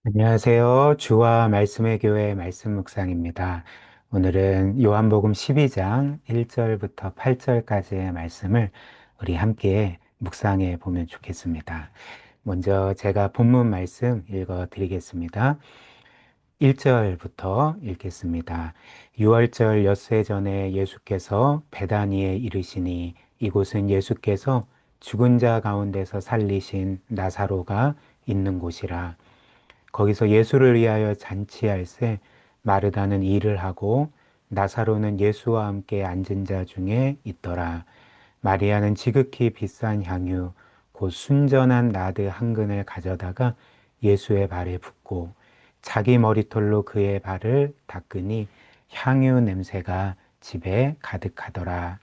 안녕하세요. 주와 말씀의 교회 말씀 묵상입니다. 오늘은 요한복음 12장 1절부터 8절까지의 말씀을 우리 함께 묵상해 보면 좋겠습니다. 먼저 제가 본문 말씀 읽어 드리겠습니다. 1절부터 읽겠습니다. 6월절 엿새 전에 예수께서 베다니에 이르시니 이곳은 예수께서 죽은 자 가운데서 살리신 나사로가 있는 곳이라. 거기서 예수를 위하여 잔치할세 마르다는 일을 하고 나사로는 예수와 함께 앉은 자 중에 있더라. 마리아는 지극히 비싼 향유 곧 순전한 나드 한 근을 가져다가 예수의 발에 붓고 자기 머리털로 그의 발을 닦으니 향유 냄새가 집에 가득하더라.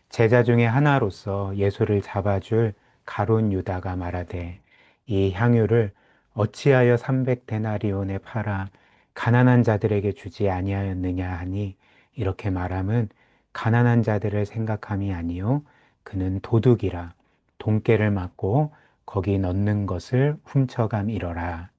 제자 중에 하나로서 예수를 잡아줄 가룟 유다가 말하되 이 향유를 어찌하여 300데나리온에 팔아 가난한 자들에게 주지 아니하였느냐 하니 이렇게 말함은 가난한 자들을 생각함이 아니요 그는 도둑이라 돈깨를 맞고 거기 넣는 것을 훔쳐감이러라.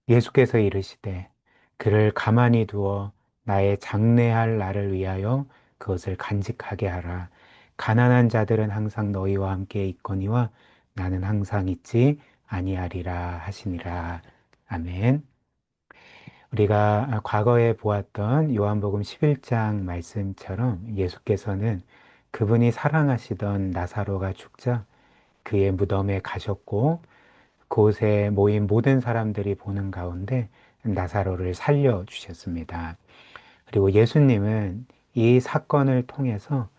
예수께서 이르시되 그를 가만히 두어 나의 장래할 날을 위하여 그것을 간직하게 하라. 가난한 자들은 항상 너희와 함께 있거니와 나는 항상 있지 아니하리라 하시니라. 아멘. 우리가 과거에 보았던 요한복음 11장 말씀처럼 예수께서는 그분이 사랑하시던 나사로가 죽자 그의 무덤에 가셨고 그곳에 모인 모든 사람들이 보는 가운데 나사로를 살려주셨습니다. 그리고 예수님은 이 사건을 통해서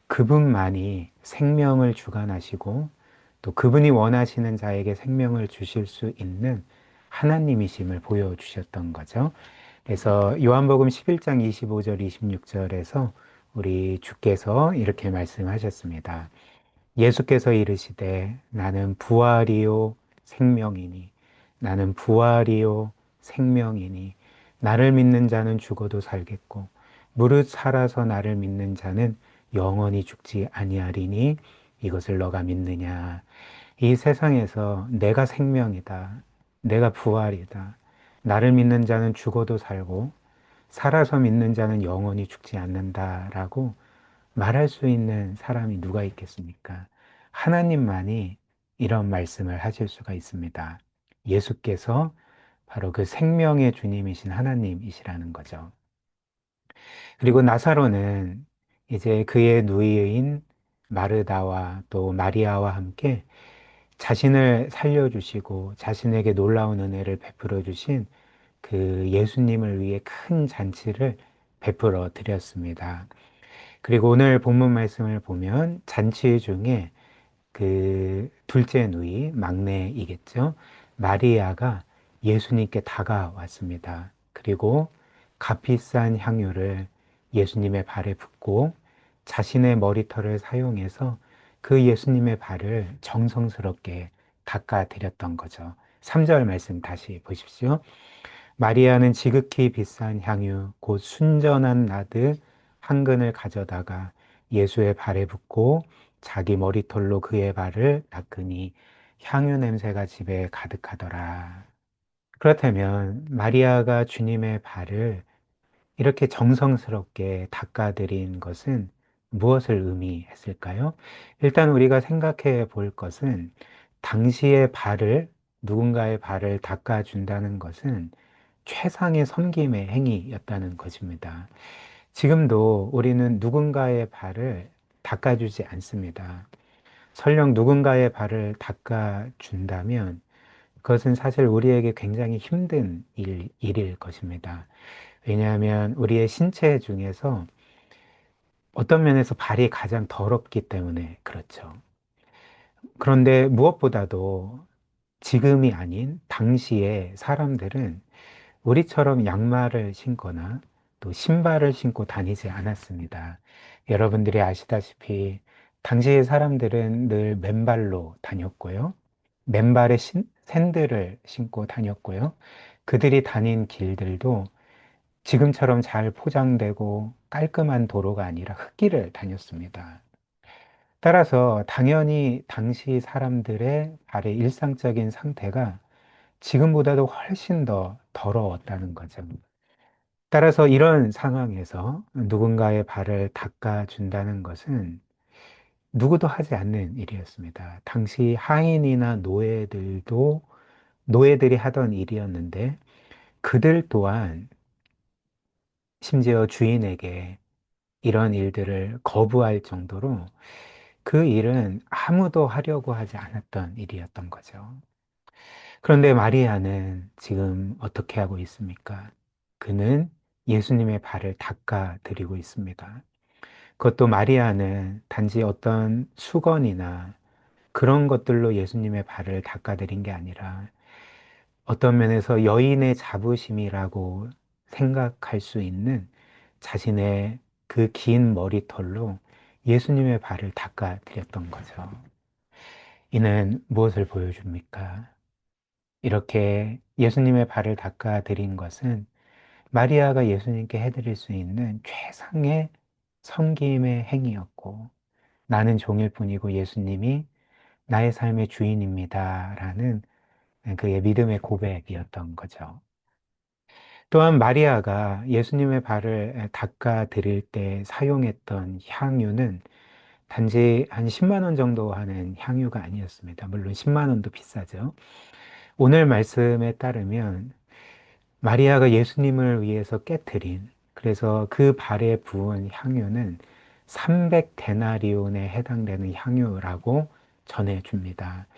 그분만이 생명을 주관하시고 또 그분이 원하시는 자에게 생명을 주실 수 있는 하나님이심을 보여주셨던 거죠. 그래서 요한복음 11장 25절, 26절에서 우리 주께서 이렇게 말씀하셨습니다. 예수께서 이르시되 나는 부활이요 생명이니 나는 부활이요 생명이니 나를 믿는 자는 죽어도 살겠고 무릇 살아서 나를 믿는 자는 영원히 죽지 아니하리니 이것을 너가 믿느냐. 이 세상에서 내가 생명이다. 내가 부활이다. 나를 믿는 자는 죽어도 살고 살아서 믿는 자는 영원히 죽지 않는다라고 말할 수 있는 사람이 누가 있겠습니까? 하나님만이 이런 말씀을 하실 수가 있습니다. 예수께서 바로 그 생명의 주님이신 하나님이시라는 거죠. 그리고 나사로는 이제 그의 누이인 마르다와 또 마리아와 함께 자신을 살려주시고 자신에게 놀라운 은혜를 베풀어 주신 그 예수님을 위해 큰 잔치를 베풀어 드렸습니다. 그리고 오늘 본문 말씀을 보면 잔치 중에 그 둘째 누이, 막내이겠죠. 마리아가 예수님께 다가왔습니다. 그리고 값비싼 향유를 예수님의 발에 붓고 자신의 머리털을 사용해서 그 예수님의 발을 정성스럽게 닦아드렸던 거죠. 3절 말씀 다시 보십시오. 마리아는 지극히 비싼 향유, 곧 순전한 나드 한 근을 가져다가 예수의 발에 붓고 자기 머리털로 그의 발을 닦으니 향유 냄새가 집에 가득하더라. 그렇다면 마리아가 주님의 발을 이렇게 정성스럽게 닦아드린 것은 무엇을 의미했을까요? 일단 우리가 생각해 볼 것은 당시의 발을, 누군가의 발을 닦아준다는 것은 최상의 섬김의 행위였다는 것입니다. 지금도 우리는 누군가의 발을 닦아주지 않습니다. 설령 누군가의 발을 닦아준다면 그것은 사실 우리에게 굉장히 힘든 일일 것입니다. 왜냐하면 우리의 신체 중에서 어떤 면에서 발이 가장 더럽기 때문에 그렇죠. 그런데 무엇보다도 지금이 아닌 당시에 사람들은 우리처럼 양말을 신거나 또 신발을 신고 다니지 않았습니다. 여러분들이 아시다시피 당시의 사람들은 늘 맨발로 다녔고요. 맨발에 샌들을 신고 다녔고요. 그들이 다닌 길들도 지금처럼 잘 포장되고 깔끔한 도로가 아니라 흙길을 다녔습니다. 따라서 당연히 당시 사람들의 발의 일상적인 상태가 지금보다도 훨씬 더 더러웠다는 거죠. 따라서 이런 상황에서 누군가의 발을 닦아준다는 것은 누구도 하지 않는 일이었습니다. 당시 하인이나 노예들이 하던 일이었는데 그들 또한 심지어 주인에게 이런 일들을 거부할 정도로 그 일은 아무도 하려고 하지 않았던 일이었던 거죠. 그런데 마리아는 지금 어떻게 하고 있습니까? 그는 예수님의 발을 닦아 드리고 있습니다. 그것도 마리아는 단지 어떤 수건이나 그런 것들로 예수님의 발을 닦아 드린 게 아니라 어떤 면에서 여인의 자부심이라고 생각할 수 있는 자신의 그 긴 머리털로 예수님의 발을 닦아 드렸던 거죠. 이는 무엇을 보여줍니까? 이렇게 예수님의 발을 닦아 드린 것은 마리아가 예수님께 해드릴 수 있는 최상의 섬김의 행위였고, 나는 종일 뿐이고 예수님이 나의 삶의 주인입니다. 라는 그의 믿음의 고백이었던 거죠. 또한 마리아가 예수님의 발을 닦아 드릴 때 사용했던 향유는 단지 한 10만 원 정도 하는 향유가 아니었습니다. 물론 10만 원도 비싸죠. 오늘 말씀에 따르면 마리아가 예수님을 위해서 깨뜨린, 그래서 그 발에 부은 향유는 300데나리온에 해당되는 향유라고 전해줍니다.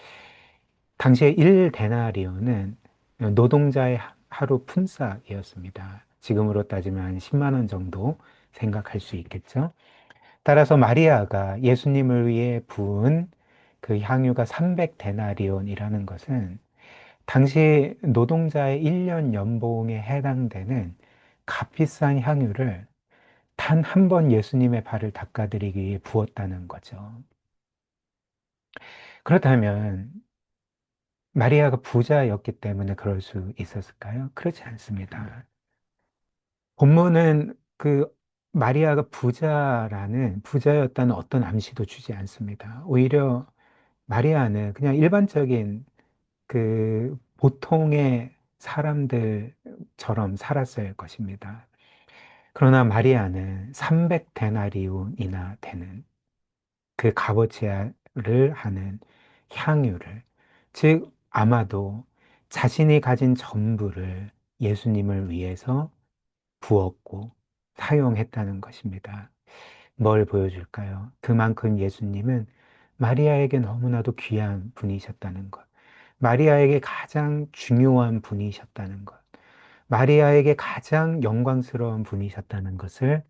당시에 1데나리온은 노동자의 하루 품삯이었습니다. 지금으로 따지면 한 10만 원 정도 생각할 수 있겠죠. 따라서 마리아가 예수님을 위해 부은 그 향유가 300데나리온이라는 것은 당시 노동자의 1년 연봉에 해당되는 값비싼 향유를 단 한 번 예수님의 발을 닦아드리기 위해 부었다는 거죠. 그렇다면 마리아가 부자였기 때문에 그럴 수 있었을까요? 그렇지 않습니다. 본문은 그 마리아가 부자였다는 어떤 암시도 주지 않습니다. 오히려 마리아는 그냥 일반적인 그 보통의 사람들처럼 살았을 것입니다. 그러나 마리아는 300데나리온이나 되는 그 값어치를 하는 향유를, 즉 아마도 자신이 가진 전부를 예수님을 위해서 부었고 사용했다는 것입니다. 뭘 보여줄까요? 그만큼 예수님은 마리아에게 너무나도 귀한 분이셨다는 것. 마리아에게 가장 중요한 분이셨다는 것. 마리아에게 가장 영광스러운 분이셨다는 것을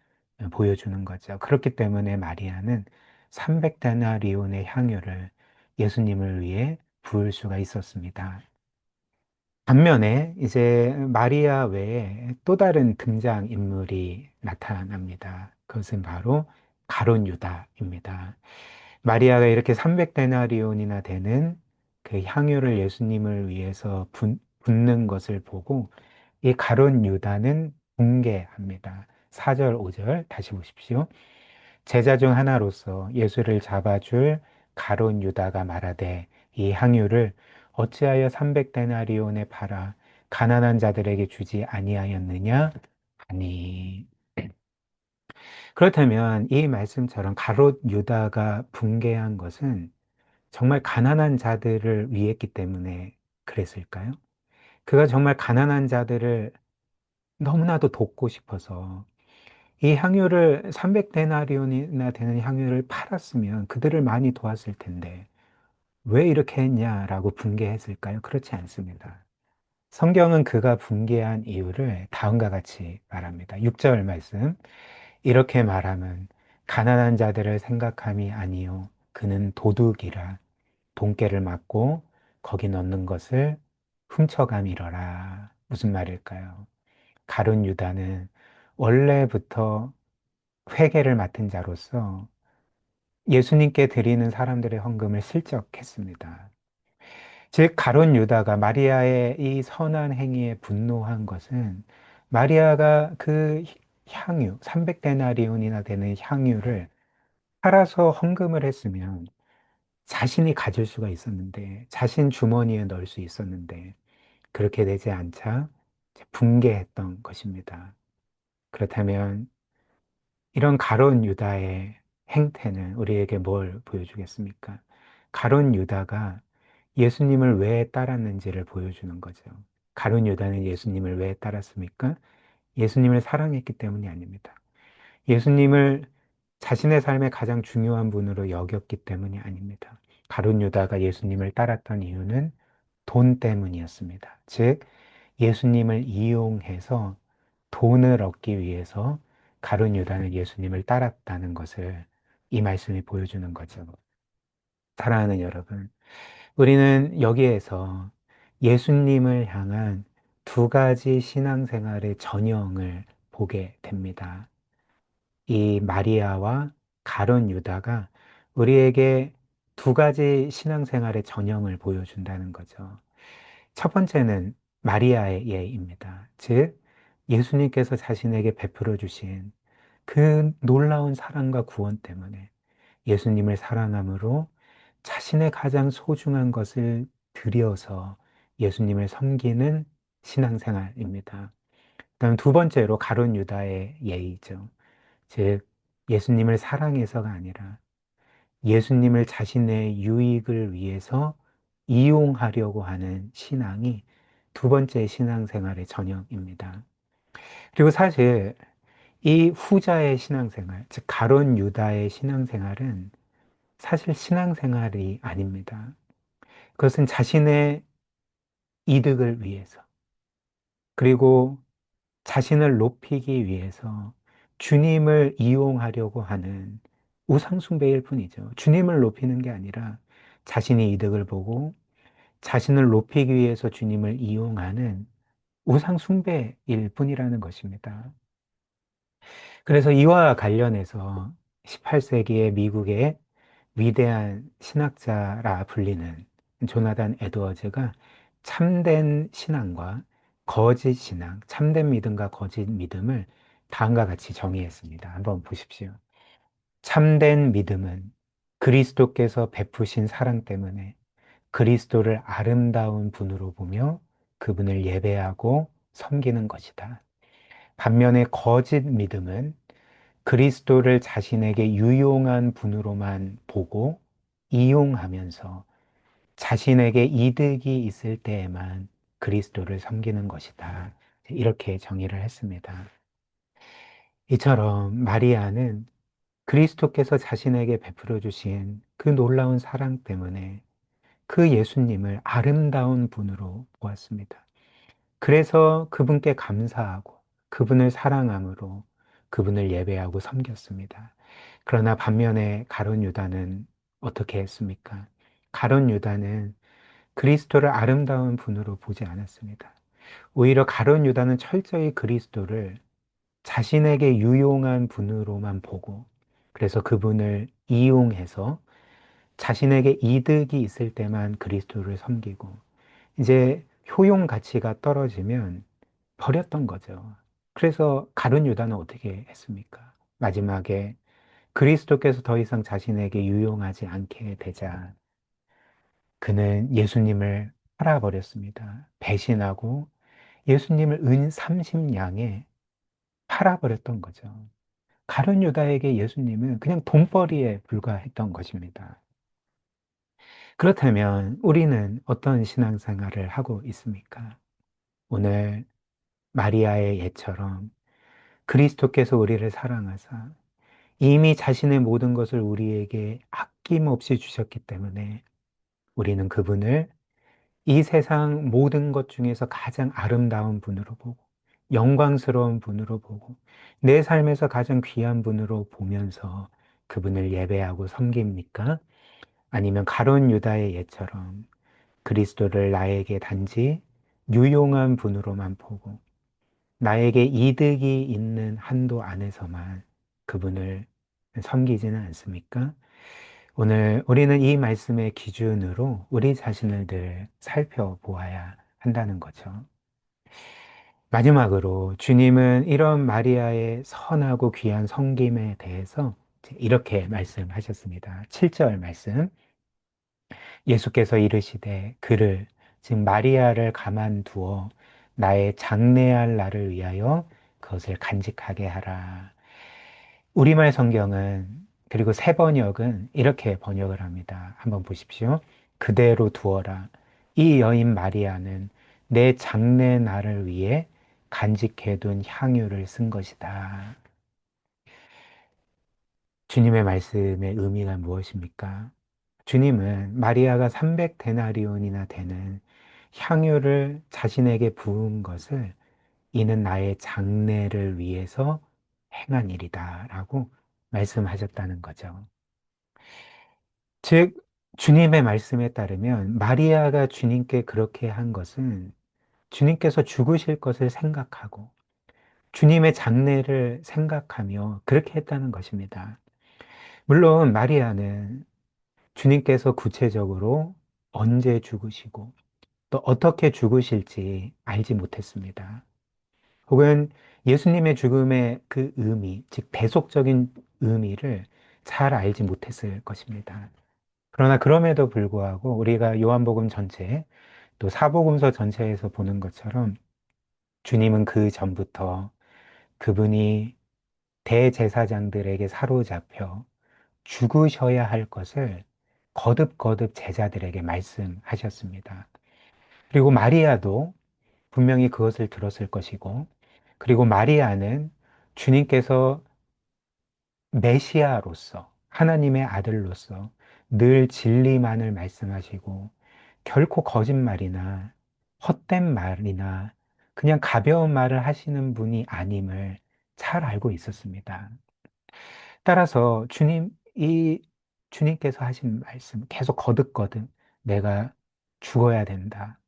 보여주는 거죠. 그렇기 때문에 마리아는 300데나리온의 향유를 예수님을 위해 부을 수가 있었습니다. 반면에 이제 마리아 외에 또 다른 등장인물이 나타납니다. 그것은 바로 가룟 유다입니다. 마리아가 이렇게 300데나리온이나 되는 그 향유를 예수님을 위해서 붓는 것을 보고 이 가룟 유다는 붕괴합니다. 4절, 5절 다시 보십시오. 제자 중 하나로서 예수를 잡아줄 가룟 유다가 말하되 이 향유를 어찌하여 300데나리온에 팔아 가난한 자들에게 주지 아니하였느냐 하니. 그렇다면 이 말씀처럼 가룟 유다가 붕괴한 것은 정말 가난한 자들을 위했기 때문에 그랬을까요? 그가 정말 가난한 자들을 너무나도 돕고 싶어서 이 향유를 300데나리온이나 되는 향유를 팔았으면 그들을 많이 도왔을 텐데 왜 이렇게 했냐라고 분개했을까요? 그렇지 않습니다. 성경은 그가 분개한 이유를 다음과 같이 말합니다. 6절 말씀. 이렇게 말하면 가난한 자들을 생각함이 아니요 그는 도둑이라 돈깨를 맞고 거기 넣는 것을 훔쳐감이러라. 무슨 말일까요? 가룟 유다는 원래부터 회계를 맡은 자로서 예수님께 드리는 사람들의 헌금을 슬쩍했습니다. 즉, 가룟 유다가 마리아의 이 선한 행위에 분노한 것은 마리아가 그 향유, 300데나리온이나 되는 향유를 팔아서 헌금을 했으면 자신이 가질 수가 있었는데, 자신 주머니에 넣을 수 있었는데, 그렇게 되지 않자 이제 붕괴했던 것입니다. 그렇다면 이런 가룟 유다의 행태는 우리에게 뭘 보여주겠습니까? 가룟 유다가 예수님을 왜 따랐는지를 보여주는 거죠. 가룟 유다는 예수님을 왜 따랐습니까? 예수님을 사랑했기 때문이 아닙니다. 예수님을 자신의 삶의 가장 중요한 분으로 여겼기 때문이 아닙니다. 가룟 유다가 예수님을 따랐던 이유는 돈 때문이었습니다. 즉, 예수님을 이용해서 돈을 얻기 위해서 가룟 유다는 예수님을 따랐다는 것을 이 말씀이 보여주는 거죠. 사랑하는 여러분, 우리는 여기에서 예수님을 향한 두 가지 신앙생활의 전형을 보게 됩니다. 이 마리아와 가룟 유다가 우리에게 두 가지 신앙생활의 전형을 보여준다는 거죠. 첫 번째는 마리아의 예입니다. 즉, 예수님께서 자신에게 베풀어 주신 그 놀라운 사랑과 구원 때문에 예수님을 사랑함으로 자신의 가장 소중한 것을 들여서 예수님을 섬기는 신앙생활입니다. 그다음 두 번째로 가룟 유다의 예이죠. 즉, 예수님을 사랑해서가 아니라 예수님을 자신의 유익을 위해서 이용하려고 하는 신앙이 두 번째 신앙생활의 전형입니다. 그리고 사실 이 후자의 신앙생활, 즉 가룟 유다의 신앙생활은 사실 신앙생활이 아닙니다. 그것은 자신의 이득을 위해서, 그리고 자신을 높이기 위해서 주님을 이용하려고 하는 우상숭배일 뿐이죠. 주님을 높이는 게 아니라 자신의 이득을 보고 자신을 높이기 위해서 주님을 이용하는 우상숭배일 뿐이라는 것입니다. 그래서 이와 관련해서 18세기의 미국의 위대한 신학자라 불리는 조나단 에드워즈가 참된 신앙과 거짓 신앙, 참된 믿음과 거짓 믿음을 다음과 같이 정의했습니다. 한번 보십시오. 참된 믿음은 그리스도께서 베푸신 사랑 때문에 그리스도를 아름다운 분으로 보며 그분을 예배하고 섬기는 것이다. 반면에 거짓 믿음은 그리스도를 자신에게 유용한 분으로만 보고 이용하면서 자신에게 이득이 있을 때에만 그리스도를 섬기는 것이다. 이렇게 정의를 했습니다. 이처럼 마리아는 그리스도께서 자신에게 베풀어 주신 그 놀라운 사랑 때문에 그 예수님을 아름다운 분으로 보았습니다. 그래서 그분께 감사하고 그분을 사랑함으로 그분을 예배하고 섬겼습니다. 그러나 반면에 가룟 유다는 어떻게 했습니까? 가룟 유다는 그리스도를 아름다운 분으로 보지 않았습니다. 오히려 가룟 유다는 철저히 그리스도를 자신에게 유용한 분으로만 보고 그래서 그분을 이용해서 자신에게 이득이 있을 때만 그리스도를 섬기고 이제 효용 가치가 떨어지면 버렸던 거죠. 그래서 가룟 유다는 어떻게 했습니까? 마지막에 그리스도께서 더 이상 자신에게 유용하지 않게 되자 그는 예수님을 팔아버렸습니다. 배신하고 예수님을 은 30냥에 팔아버렸던 거죠. 가룟 유다에게 예수님은 그냥 돈벌이에 불과했던 것입니다. 그렇다면 우리는 어떤 신앙생활을 하고 있습니까? 오늘 마리아의 예처럼 그리스도께서 우리를 사랑하사 이미 자신의 모든 것을 우리에게 아낌없이 주셨기 때문에 우리는 그분을 이 세상 모든 것 중에서 가장 아름다운 분으로 보고 영광스러운 분으로 보고 내 삶에서 가장 귀한 분으로 보면서 그분을 예배하고 섬깁니까? 아니면 가룟 유다의 예처럼 그리스도를 나에게 단지 유용한 분으로만 보고 나에게 이득이 있는 한도 안에서만 그분을 섬기지는 않습니까? 오늘 우리는 이 말씀의 기준으로 우리 자신을 늘 살펴보아야 한다는 거죠. 마지막으로 주님은 이런 마리아의 선하고 귀한 섬김에 대해서 이렇게 말씀하셨습니다. 7절 말씀. 예수께서 이르시되 그를 즉 마리아를 가만두어 나의 장래할 날을 위하여 그것을 간직하게 하라. 우리말 성경은 그리고 새 번역은 이렇게 번역을 합니다. 한번 보십시오. 그대로 두어라. 이 여인 마리아는 내 장래 날을 위해 간직해둔 향유를 쓴 것이다. 주님의 말씀의 의미가 무엇입니까? 주님은 마리아가 300데나리온이나 되는 향유를 자신에게 부은 것을 이는 나의 장래를 위해서 행한 일이다 라고 말씀하셨다는 거죠. 즉, 주님의 말씀에 따르면 마리아가 주님께 그렇게 한 것은 주님께서 죽으실 것을 생각하고 주님의 장래를 생각하며 그렇게 했다는 것입니다. 물론 마리아는 주님께서 구체적으로 언제 죽으시고 또 어떻게 죽으실지 알지 못했습니다. 혹은 예수님의 죽음의 그 의미, 즉 배속적인 의미를 잘 알지 못했을 것입니다. 그러나 그럼에도 불구하고 우리가 요한복음 전체 또 사복음서 전체에서 보는 것처럼 주님은 그 전부터 그분이 대제사장들에게 사로잡혀 죽으셔야 할 것을 거듭거듭 제자들에게 말씀하셨습니다. 그리고 마리아도 분명히 그것을 들었을 것이고, 그리고 마리아는 주님께서 메시아로서, 하나님의 아들로서 늘 진리만을 말씀하시고, 결코 거짓말이나 헛된 말이나 그냥 가벼운 말을 하시는 분이 아님을 잘 알고 있었습니다. 따라서 주님께서 하신 말씀 계속 거듭거듭 내가 죽어야 된다.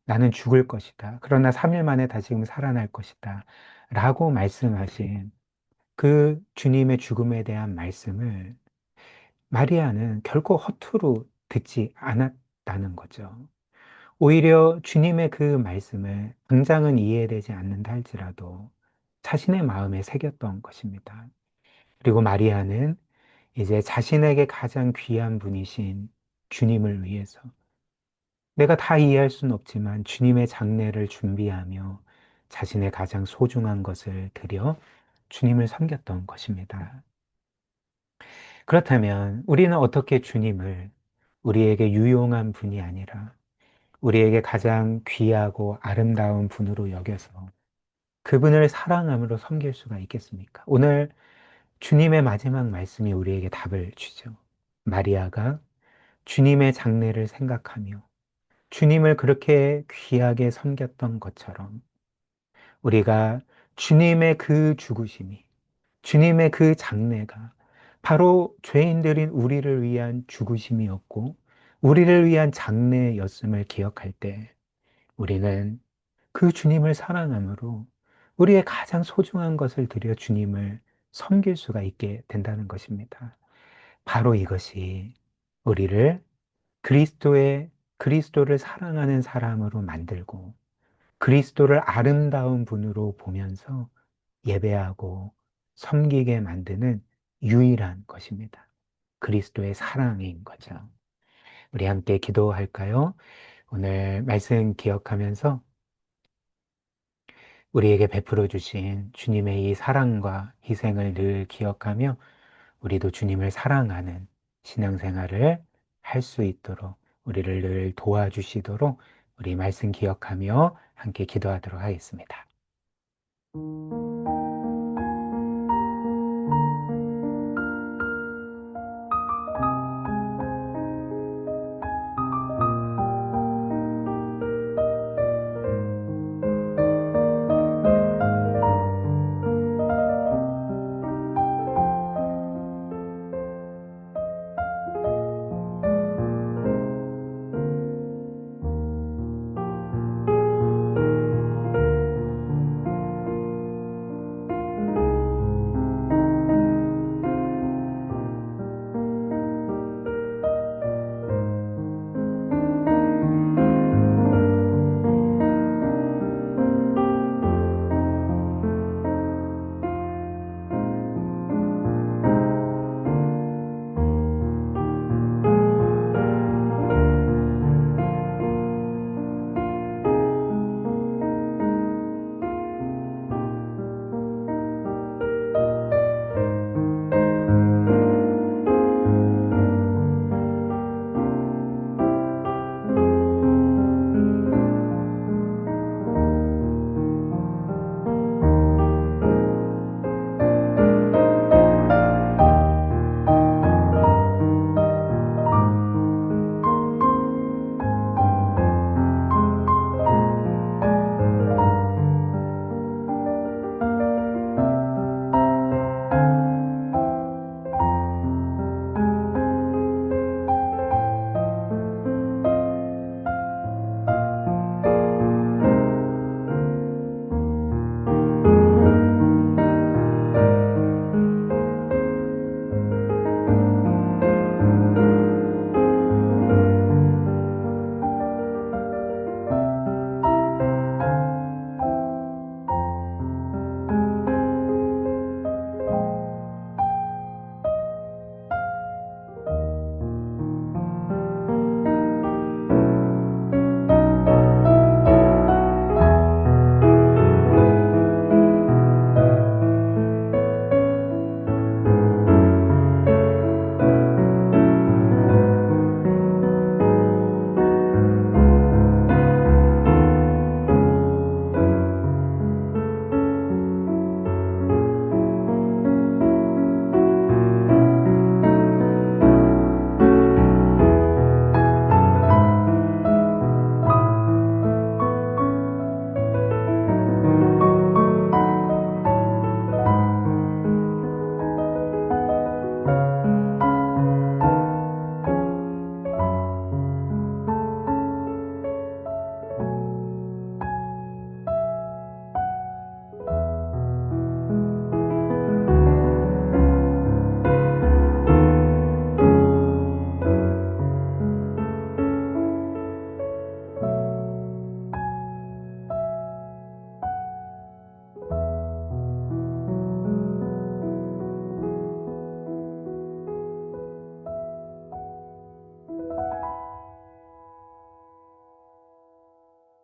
나는 죽을 것이다. 그러나 3일 만에 다시금 살아날 것이다. 라고 말씀하신 그 주님의 죽음에 대한 말씀을 마리아는 결코 허투루 듣지 않았다는 거죠. 오히려 주님의 그 말씀을 당장은 이해되지 않는다 할지라도 자신의 마음에 새겼던 것입니다. 그리고 마리아는 이제 자신에게 가장 귀한 분이신 주님을 위해서 내가 다 이해할 수는 없지만 주님의 장례를 준비하며 자신의 가장 소중한 것을 드려 주님을 섬겼던 것입니다. 그렇다면 우리는 어떻게 주님을 우리에게 유용한 분이 아니라 우리에게 가장 귀하고 아름다운 분으로 여겨서 그분을 사랑함으로 섬길 수가 있겠습니까? 오늘 주님의 마지막 말씀이 우리에게 답을 주죠. 마리아가 주님의 장래를 생각하며 주님을 그렇게 귀하게 섬겼던 것처럼 우리가 주님의 그 죽으심이, 주님의 그 장래가 바로 죄인들인 우리를 위한 죽으심이었고 우리를 위한 장래였음을 기억할 때 우리는 그 주님을 사랑함으로 우리의 가장 소중한 것을 드려 주님을 섬길 수가 있게 된다는 것입니다. 바로 이것이 우리를 그리스도를 사랑하는 사람으로 만들고 그리스도를 아름다운 분으로 보면서 예배하고 섬기게 만드는 유일한 것입니다. 그리스도의 사랑인 거죠. 우리 함께 기도할까요? 오늘 말씀 기억하면서 우리에게 베풀어 주신 주님의 이 사랑과 희생을 늘 기억하며 우리도 주님을 사랑하는 신앙생활을 할 수 있도록 우리를 늘 도와주시도록 우리 말씀 기억하며 함께 기도하도록 하겠습니다.